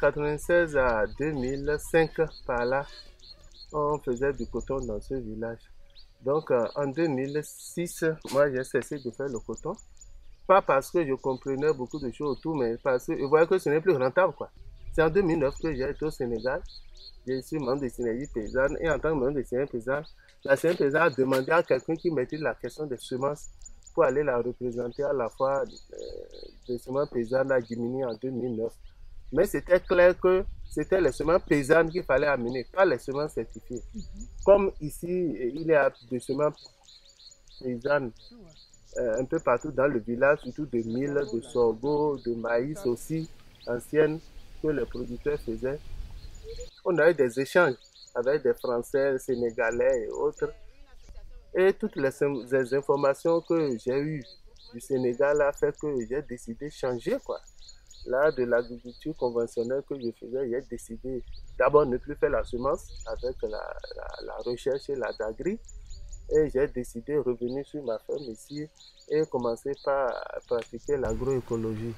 96 à 2005, par là, on faisait du coton dans ce village. Donc en 2006, moi j'ai cessé de faire le coton. Pas parce que je comprenais beaucoup de choses autour, mais parce que je voyais que ce n'est plus rentable, quoi. C'est en 2009 que j'ai été au Sénégal. Je suis membre de synergie paysanne et en tant que membre de synergie paysanne, la synergie paysanne a demandé à quelqu'un qui maîtrise la question des semences pour aller la représenter à la fois des semences paysannes à Gimini en 2009. Mais c'était clair que c'était les semences paysannes qu'il fallait amener, pas les semences certifiées. Comme ici, il y a des semences paysannes un peu partout dans le village, surtout de mil, de sorgho, de maïs aussi, anciennes, que les producteurs faisaient. On a eu des échanges avec des Français, Sénégalais et autres. Et toutes les informations que j'ai eues du Sénégal a fait que j'ai décidé de changer, quoi. Là, de l'agriculture conventionnelle que je faisais, j'ai décidé d'abord ne plus faire la semence avec la recherche et la d'agri. Et j'ai décidé de revenir sur ma ferme ici et commencer par pratiquer l'agroécologie.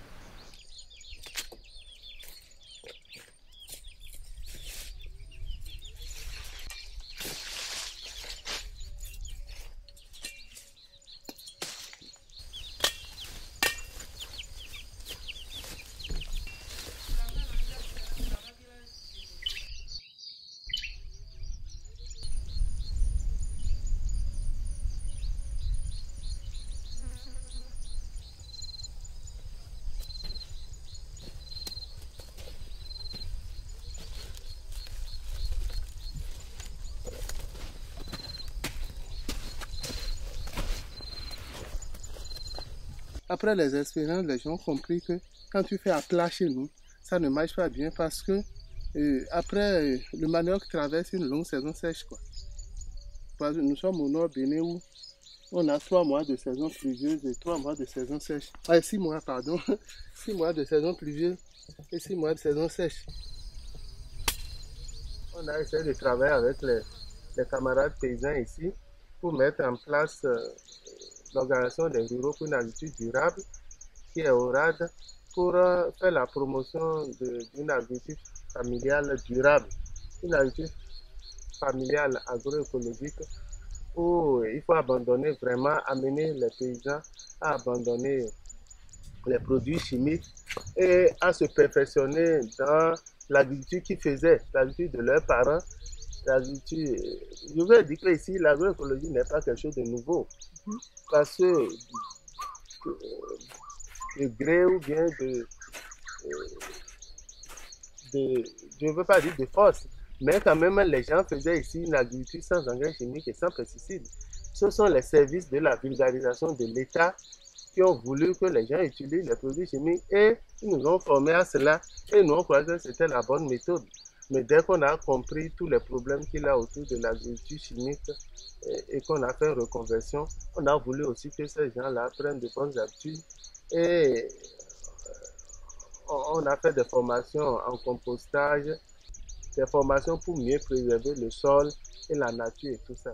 Après les expériences, les gens ont compris que quand tu fais à plat chez nous, ça ne marche pas bien parce que après, le manioc traverse une longue saison sèche, quoi. Parce que nous sommes au nord Bénin où on a 3 mois de saison pluvieuse et 3 mois de saison sèche. 6 mois, pardon. 6 mois de saison pluvieuse et 6 mois de saison sèche. On a essayé de travailler avec les camarades paysans ici pour mettre en place l'organisation des ruraux pour une agriculture durable qui est au RAD pour faire la promotion d'une agriculture familiale durable, une agriculture familiale agroécologique où il faut abandonner vraiment, amener les paysans à abandonner les produits chimiques et à se perfectionner dans l'agriculture qu'ils faisaient, l'agriculture de leurs parents. L'agriculture, je veux dire que ici, l'agroécologie n'est pas quelque chose de nouveau. Parce que de gré ou bien je ne veux pas dire de force, mais quand même les gens faisaient ici une agriculture sans engrais chimiques et sans pesticides. Ce sont les services de la vulgarisation de l'État qui ont voulu que les gens utilisent les produits chimiques et ils nous ont formés à cela et nous on croyait que c'était la bonne méthode. Mais dès qu'on a compris tous les problèmes qu'il y a autour de l'agriculture chimique et qu'on a fait une reconversion, on a voulu aussi que ces gens-là prennent de bonnes habitudes et on a fait des formations en compostage, des formations pour mieux préserver le sol et la nature et tout ça.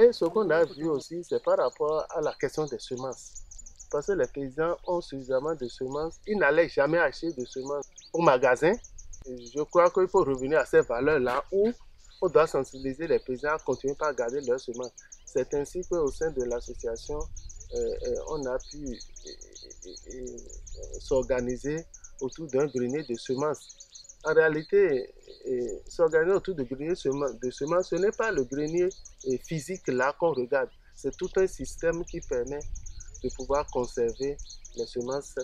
Et ce qu'on a vu aussi, c'est par rapport à la question des semences. Parce que les paysans ont suffisamment de semences, ils n'allaient jamais acheter de semences au magasin. Et je crois qu'il faut revenir à ces valeurs-là où on doit sensibiliser les paysans à continuer par garder leurs semences. C'est ainsi qu'au sein de l'association, on a pu s'organiser autour d'un grenier de semences. En réalité, s'organiser autour de grenier de semences, ce n'est pas le grenier physique là qu'on regarde. C'est tout un système qui permet de pouvoir conserver les semences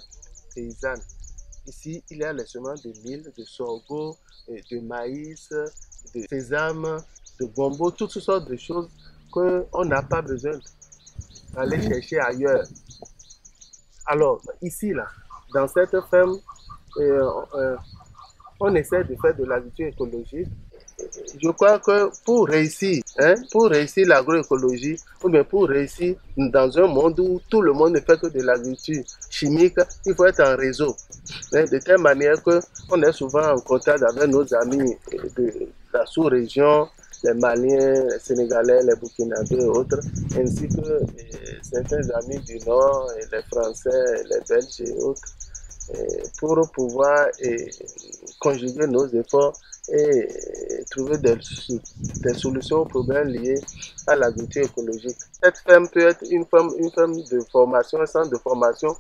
paysannes. Ici, il y a les semences de mil, de sorgho, de maïs, de sésame, de gombo, toutes sortes de choses qu'on n'a pas besoin d'aller chercher ailleurs. Alors, ici, là, dans cette ferme, on essaie de faire de l'agriculture écologique. Je crois que pour réussir l'agroécologie, ou bien pour réussir dans un monde où tout le monde ne fait que de l'agriculture chimique, il faut être en réseau. mais de telle manière qu'on est souvent en contact avec nos amis de la sous-région, les Maliens, les Sénégalais, les Burkinabés et autres, ainsi que certains amis du Nord, et les Français, les Belges et autres, pour pouvoir conjuguer nos efforts et trouver des solutions aux problèmes liés à l'agriculture écologique. Cette ferme peut être une ferme de formation, un centre de formation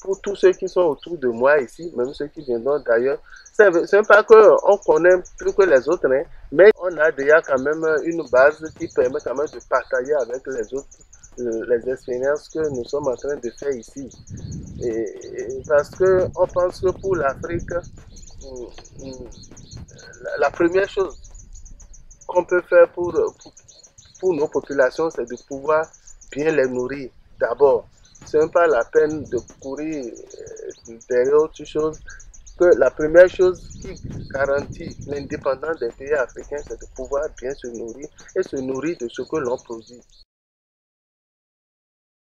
pour tous ceux qui sont autour de moi ici, même ceux qui viendront d'ailleurs. C'est pas qu'on connaît plus que les autres, hein, mais on a déjà quand même une base qui permet quand même de partager avec les autres les expériences que nous sommes en train de faire ici. Parce qu'on pense que pour l'Afrique, la première chose qu'on peut faire pour nos populations, c'est de pouvoir bien les nourrir d'abord. Ce n'est pas la peine de courir derrière autre chose, que la première chose qui garantit l'indépendance des pays africains, c'est de pouvoir bien se nourrir et se nourrir de ce que l'on produit.